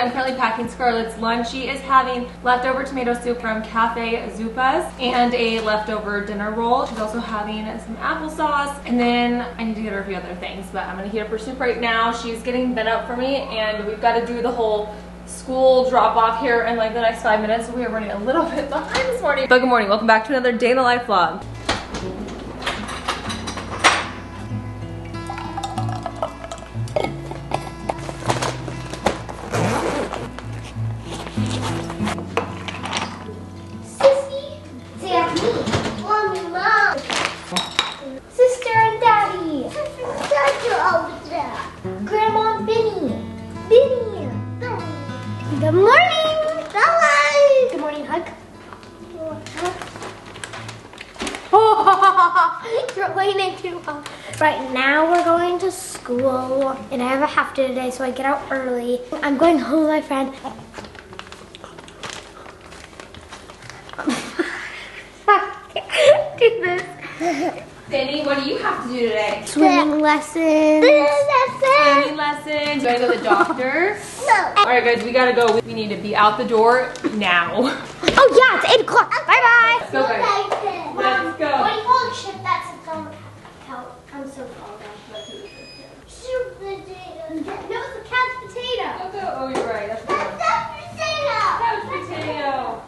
I'm currently packing Scarlett's lunch. She is having leftover tomato soup from Cafe Zupas and a leftover dinner roll. She's also having some applesauce, and then I need to get her a few other things, but I'm gonna heat up her soup right now. She's getting bent up for me, and we've got to do the whole school drop off here in like the next 5 minutes, so we are running a little bit behind this morning. But good morning, welcome back to another day in the life vlog. Good morning! Bye! Good morning, hug. You're waiting too long. Right now we're going to school and I have a half day today, so I get out early. I'm going home with my friend. Do this. Danny, what do you have to do today? Swimming lessons. Swimming lessons. You gotta go to the doctor? No. Alright guys, we gotta go. We need to be out the door now. Oh yeah, it's 8 o'clock. Bye-bye. Let's go guys. Let's go. What do you call a chip that's a thumb count? I'm so tall. No, it's a couch potato. Oh, you're right. That's That's potato. couch potato.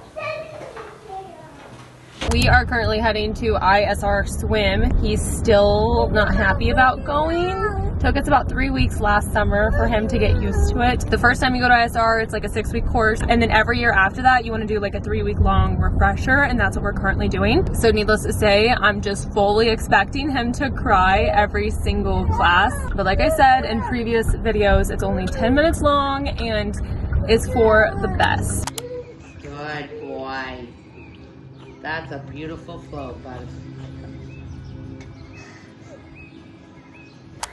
We are currently heading to ISR swim. He's still not happy about going. Took us about 3 weeks last summer for him to get used to it. The first time you go to ISR, it's like a 6-week course. And then every year after that, you want to do like a 3-week long refresher. And that's what we're currently doing. So needless to say, I'm just fully expecting him to cry every single class. But like I said in previous videos, it's only 10 minutes long and is for the best. Good boy. That's a beautiful float, bud.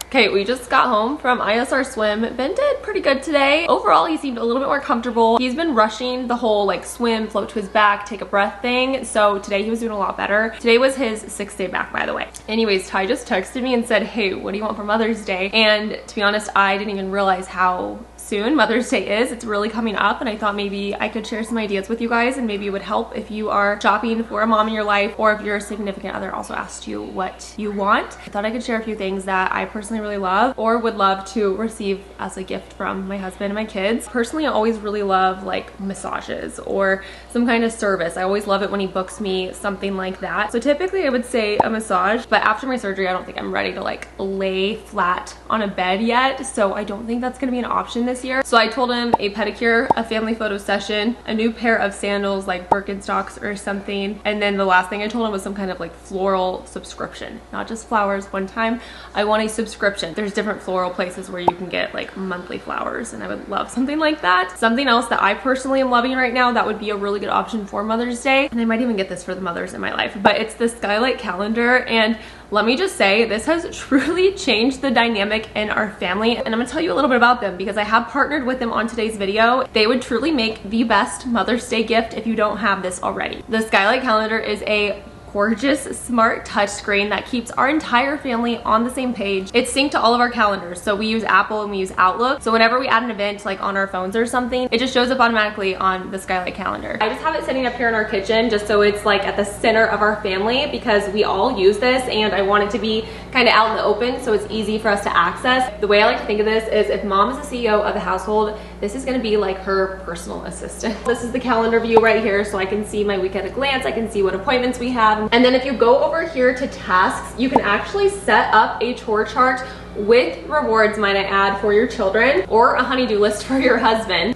Okay, we just got home from ISR swim. Ben did pretty good today. Overall, he seemed a little bit more comfortable. He's been rushing the whole like swim, float to his back, take a breath thing. So today he was doing a lot better. Today was his 6th day back, by the way. Anyways, Ty just texted me and said, hey, what do you want for Mother's Day? And to be honest, I didn't even realize how soon Mother's Day is. It's really coming up, and I thought maybe I could share some ideas with you guys, and maybe it would help if you are shopping for a mom in your life, or if your significant other also asked you what you want. I thought I could share a few things that I personally really love or would love to receive as a gift from my husband and my kids. Personally, I always really love like massages or some kind of service. I always love it when he books me something like that. So typically I would say a massage, but after my surgery, I don't think I'm ready to like lay flat on a bed yet. So I don't think that's gonna be an option this year. So I told him a pedicure, a family photo session, a new pair of sandals like Birkenstocks or something. And then the last thing I told him was some kind of like floral subscription, not just flowers one time. I want a subscription. There's different floral places where you can get like monthly flowers, and I would love something like that. Something else that I personally am loving right now that would be a really good option for Mother's Day, and I might even get this for the mothers in my life, but it's the Skylight calendar. And let me just say, this has truly changed the dynamic in our family, and I'm gonna tell you a little bit about them because I have partnered with them on today's video. They would truly make the best Mother's Day gift if you don't have this already. The Skylight calendar is a gorgeous smart touchscreen that keeps our entire family on the same page. It's synced to all of our calendars. So we use Apple and we use Outlook. So whenever we add an event like on our phones or something, it just shows up automatically on the Skylight calendar. I just have it sitting up here in our kitchen just so it's like at the center of our family because we all use this, and I want it to be kind of out in the open so it's easy for us to access. The way I like to think of this is if mom is the CEO of the household, this is gonna be like her personal assistant. This is the calendar view right here, so I can see my week at a glance. I can see what appointments we have. And then if you go over here to tasks, you can actually set up a chore chart with rewards, might I add, for your children, or a honey-do list for your husband.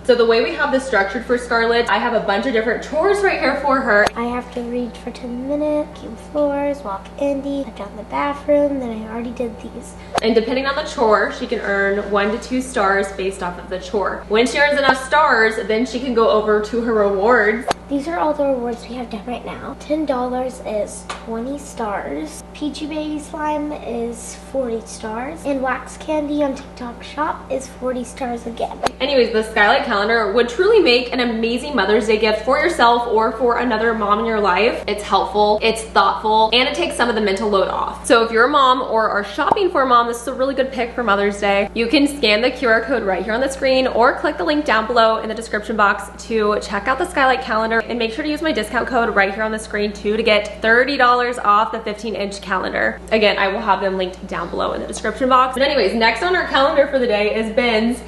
So the way we have this structured for Scarlett, I have a bunch of different chores right here for her. I have to read for 10 minutes, clean floors, walk Andy, put down the bathroom, then I already did these. And depending on the chore, she can earn 1 to 2 stars based off of the chore. When she earns enough stars, then she can go over to her rewards. These are all the rewards we have done right now. $10 is 20 stars. Peachy Baby Slime is 40 stars. And Wax Candy on TikTok Shop is 40 stars again. Anyways, the Skylight Calendar would truly make an amazing Mother's Day gift for yourself or for another mom in your life. It's helpful, it's thoughtful, and it takes some of the mental load off. So if you're a mom or are shopping for a mom, this is a really good pick for Mother's Day. You can scan the QR code right here on the screen or click the link down below in the description box to check out the Skylight Calendar, and make sure to use my discount code right here on the screen too to get $30 off the 15-inch calendar. Again, I will have them linked down below in the description box. But anyways, next on our calendar for the day is Ben's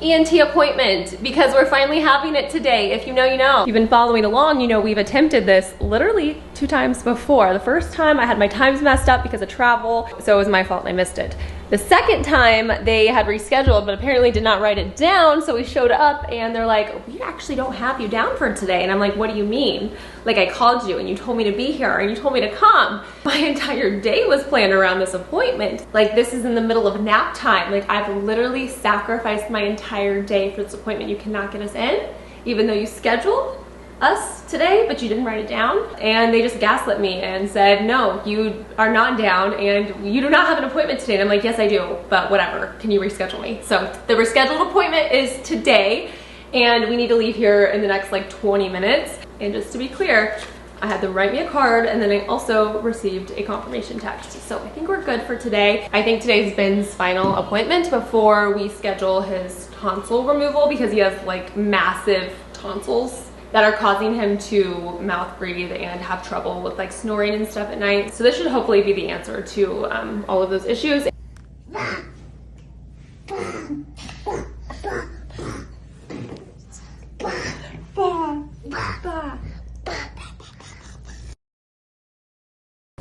ENT appointment, because we're finally having it today. If you know, you know. If you've been following along, you know we've attempted this literally 2 times before. The first time I had my times messed up because of travel, so it was my fault and I missed it. The second time they had rescheduled, but apparently did not write it down, so we showed up and they're like, we actually don't have you down for today. And I'm like, what do you mean? Like, I called you and you told me to be here and you told me to come. My entire day was planned around this appointment. Like, this is in the middle of nap time. Like, I've literally sacrificed my entire day for this appointment. You cannot get us in, even though you scheduled us today, but you didn't write it down. And they just gaslit me and said, no, you are not down and you do not have an appointment today. And I'm like, yes, I do, but whatever. Can you reschedule me? So the rescheduled appointment is today, and we need to leave here in the next like 20 minutes. And just to be clear, I had them write me a card, and then I also received a confirmation text. So I think we're good for today. I think today's Ben's final appointment before we schedule his tonsil removal, because he has like massive tonsils that are causing him to mouth breathe and have trouble with like snoring and stuff at night. So this should hopefully be the answer to all of those issues.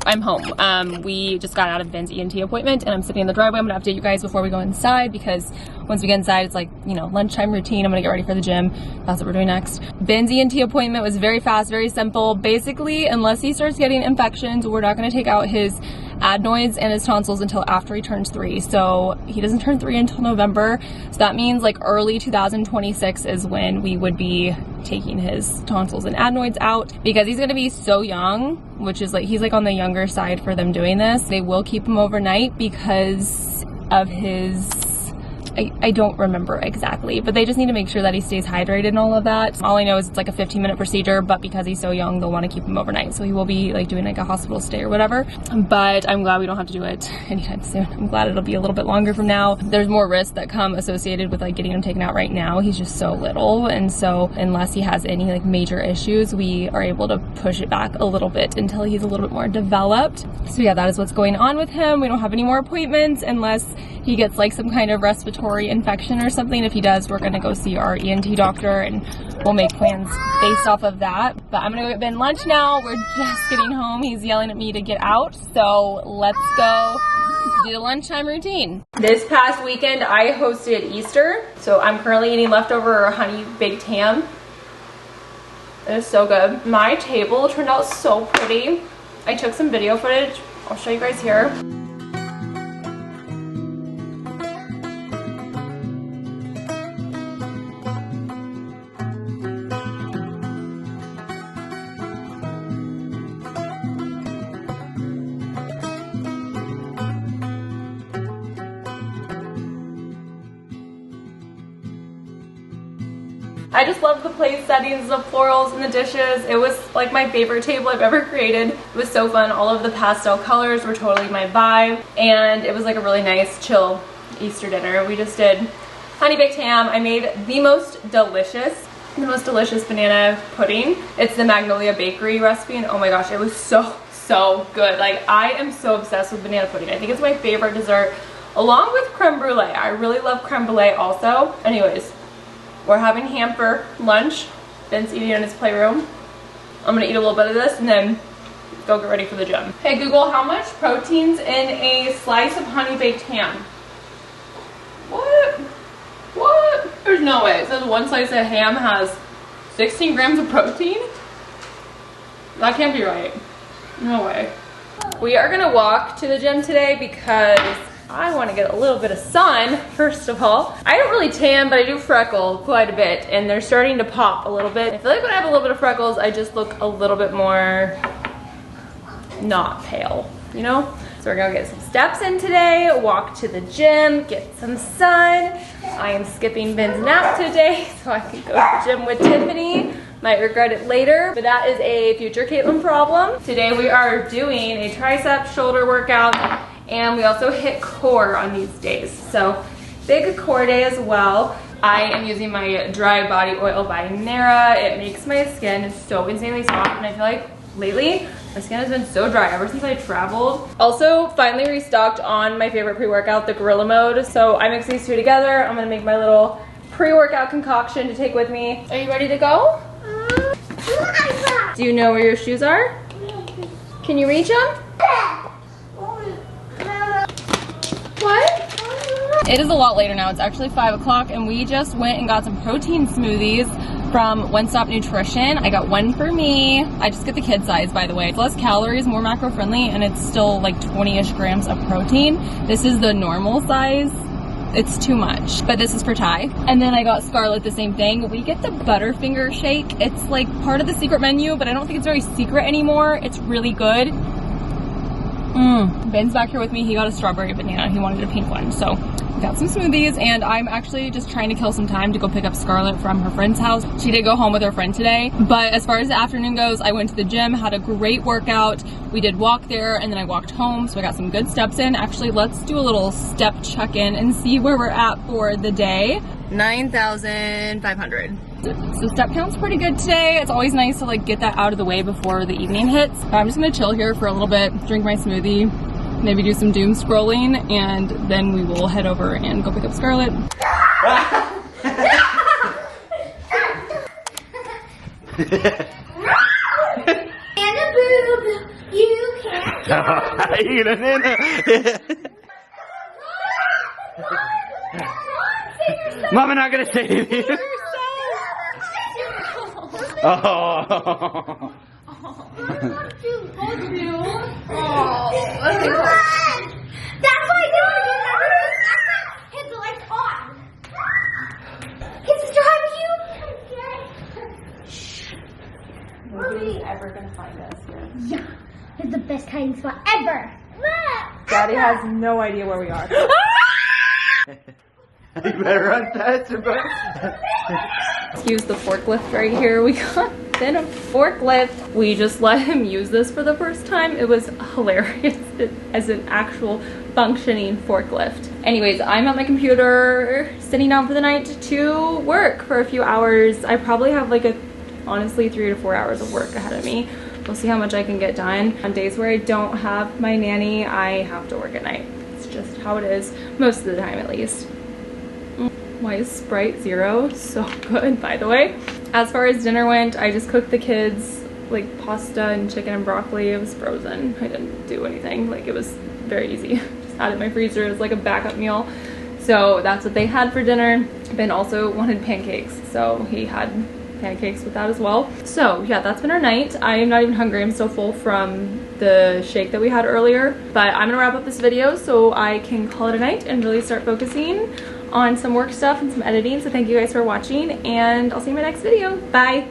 I'm home. We just got out of Ben's ENT appointment and I'm sitting in the driveway. I'm gonna update you guys before we go inside, because once we get inside, it's like, you know, lunchtime routine. I'm gonna get ready for the gym. That's what we're doing next. Ben's ENT appointment was very fast, very simple. Basically, unless he starts getting infections, we're not gonna take out his adenoids and his tonsils until after he turns 3. So he doesn't turn 3 until November. So that means like early 2026 is when we would be taking his tonsils and adenoids out, because he's gonna be so young, which is like, he's like on the younger side for them doing this. They will keep him overnight because of his, I don't remember exactly, but they just need to make sure that he stays hydrated and all of that. All I know is it's like a 15-minute procedure, but because he's so young, they'll want to keep him overnight. So he will be like doing like a hospital stay or whatever. But I'm glad we don't have to do it anytime soon. I'm glad it'll be a little bit longer from now. There's more risks that come associated with like getting him taken out right now. He's just so little. And so unless he has any like major issues, we are able to push it back a little bit until he's a little bit more developed. So yeah, that is what's going on with him. We don't have any more appointments unless he gets like some kind of respiratory infection or something. If he does, we're gonna go see our ENT doctor and we'll make plans based off of that. But I'm gonna go get Ben lunch now. We're just getting home. He's yelling at me to get out. So let's go do the lunchtime routine. This past weekend, I hosted Easter. So I'm currently eating leftover honey baked ham. It is so good. My table turned out so pretty. I took some video footage. I'll show you guys here. I just love the place settings, the florals and the dishes. It was like my favorite table I've ever created. It was so fun. All of the pastel colors were totally my vibe. And it was like a really nice, chill Easter dinner. We just did honey baked ham. I made the most delicious banana pudding. It's the Magnolia Bakery recipe, and oh my gosh, it was so good. Like, I am so obsessed with banana pudding. I think it's my favorite dessert, along with creme brulee. I really love creme brulee also. Anyways, we're having ham for lunch. Ben's eating in his playroom. I'm gonna eat a little bit of this and then go get ready for the gym. Hey Google, how much protein's in a slice of honey baked ham? What? There's no way. It says one slice of ham has 16 grams of protein? That can't be right. No way. We are gonna walk to the gym today because I want to get a little bit of sun, first of all. I don't really tan, but I do freckle quite a bit, and they're starting to pop a little bit. I feel like when I have a little bit of freckles, I just look a little bit more not pale, you know? So we're gonna get some steps in today, walk to the gym, get some sun. I am skipping Ben's nap today so I can go to the gym with Tiffany. Might regret it later, but that is a future Caitlyn problem. Today we are doing a tricep shoulder workout, and we also hit core on these days. So big core day as well. I am using my dry body oil by Neier. It makes my skin so insanely soft, and I feel like lately my skin has been so dry ever since I traveled. Also, finally restocked on my favorite pre-workout, the Gorilla Mode. So I mix these two together. I'm gonna make my little pre-workout concoction to take with me. Are you ready to go? Do you know where your shoes are? Can you reach them? What? It is a lot later now. It's actually 5 o'clock, and we just went and got some protein smoothies from One Stop Nutrition. I got one for me. I just get the kid size, by the way. It's less calories, more macro friendly, and it's still like 20-ish grams of protein. This is the normal size. It's too much, but this is for Ty. And then I got Scarlett the same thing. We get the Butterfinger shake. It's like part of the secret menu, but I don't think it's very secret anymore. It's really good. Ben's back here with me. He got a strawberry banana. He wanted a pink one. So we got some smoothies, and I'm actually just trying to kill some time to go pick up Scarlett from her friend's house. She did go home with her friend today, but as far as the afternoon goes, I went to the gym, had a great workout. We did walk there, and then I walked home, so I got some good steps in. Actually, let's do a little step check-in and see where we're at for the day. 9,500. So step count's pretty good today. It's always nice to like get that out of the way before the evening hits. But I'm just gonna chill here for a little bit, drink my smoothie, maybe do some doom scrolling, and then we will head over and go pick up Scarlett. Anna boob, you can't. Mama not gonna save you. Oh. That's why I don't hit the lights on. His sister you. Nobody's ever gonna find us here. Yeah, it's the best hiding spot ever. Daddy has no idea where we are. You better run faster, bro. Use the forklift right here. We got Ben a forklift. We just let him use this for the first time. It was hilarious as an actual functioning forklift. Anyways, I'm at my computer sitting down for the night to work for a few hours. I probably have like honestly 3 to 4 hours of work ahead of me. We'll see how much I can get done. On days where I don't have my nanny, I have to work at night. It's just how it is, most of the time at least. Why is Sprite Zero so good, by the way? As far as dinner went, I just cooked the kids like pasta and chicken and broccoli. It was frozen. I didn't do anything. Like, it was very easy. Just had it in my freezer as like a backup meal. So that's what they had for dinner. Ben also wanted pancakes, so he had pancakes with that as well. So yeah, that's been our night. I am not even hungry. I'm still full from the shake that we had earlier, but I'm gonna wrap up this video so I can call it a night and really start focusing on some work stuff and some editing. So thank you guys for watching, and I'll see you in my next video. Bye.